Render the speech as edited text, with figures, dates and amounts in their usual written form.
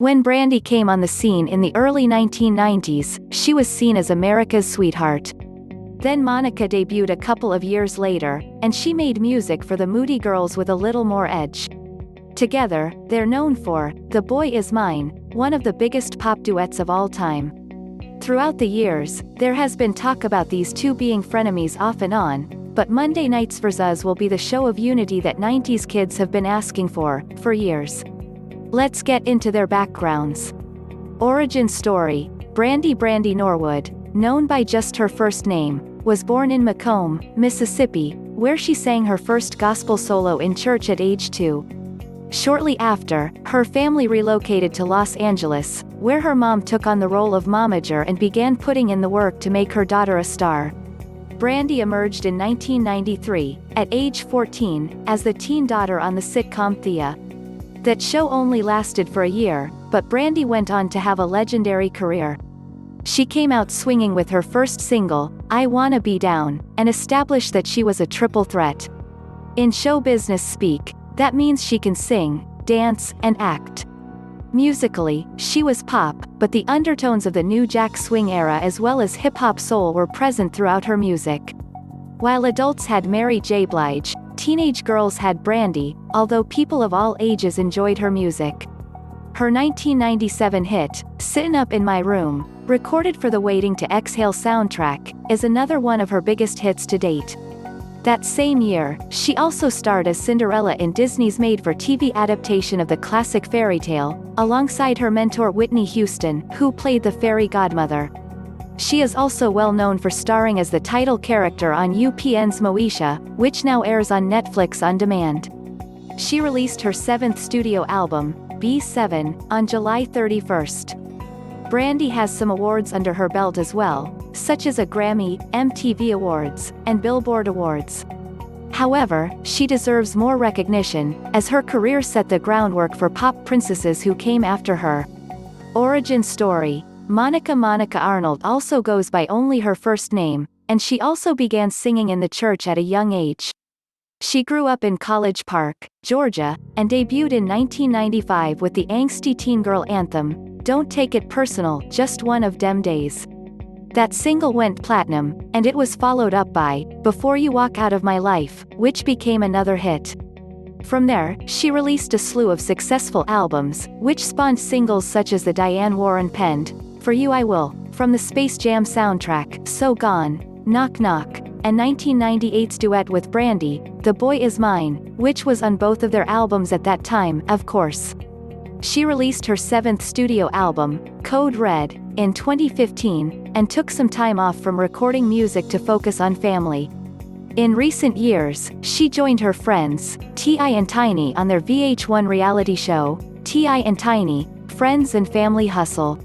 When Brandy came on the scene in the early 1990s, she was seen as America's sweetheart. Then Monica debuted a couple of years later, and she made music for the Moody girls with a little more edge. Together, they're known for "The Boy Is Mine," one of the biggest pop duets of all time. Throughout the years, there has been talk about these two being frenemies off and on, but Monday Night's Verzuz will be the show of unity that 90s kids have been asking for years. Let's get into their backgrounds. Origin story: BrandyBrandy Norwood, known by just her first name, was born in McComb, Mississippi, where she sang her first gospel solo in church at age 2. Shortly after, her family relocated to Los Angeles, where her mom took on the role of momager and began putting in the work to make her daughter a star. Brandy emerged in 1993, at age 14, as the teen daughter on the sitcom Thea. That show only lasted for a year, but Brandy went on to have a legendary career. She came out swinging with her first single, "I Wanna Be Down," and established that she was a triple threat. In show business speak, that means she can sing, dance, and act. Musically, she was pop, but the undertones of the new jack swing era as well as hip-hop soul were present throughout her music. While adults had Mary J. Blige, teenage girls had Brandy, although people of all ages enjoyed her music. Her 1997 hit, "Sittin' Up in My Room," recorded for the Waiting to Exhale soundtrack, is another one of her biggest hits to date. That same year, she also starred as Cinderella in Disney's made-for-TV adaptation of the classic Fairytale, alongside her mentor Whitney Houston, who played the Fairy Godmother. She is also well known for starring as the title character on UPN's Moesha, which now airs on Netflix On Demand. She released her 7th studio album, B7, on July 31st. Brandy has some awards under her belt as well, such as a Grammy, MTV Awards, and Billboard Awards. However, she deserves more recognition, as her career set the groundwork for pop princesses who came after her. Origin story: MonicaMonica Arnold also goes by only her first name, and she also began singing in the church at a young age. She grew up in College Park, Georgia, and debuted in 1995 with the angsty teen girl anthem, "Don't Take It Personal, Just One of Dem Days." That single went platinum, and it was followed up by "Before You Walk Out of My Life," which became another hit. From there, she released a slew of successful albums, which spawned singles such as the Diane Warren-penned "For You I Will," from the Space Jam soundtrack, "So Gone," "Knock Knock," and 1998's duet with Brandy, "The Boy Is Mine," which was on both of their albums at that time, of course. She released her 7th studio album, Code Red, in 2015, and took some time off from recording music to focus on family. In recent years, she joined her friends, T.I. and Tiny on their VH1 reality show, T.I. and Tiny, Friends and Family Hustle.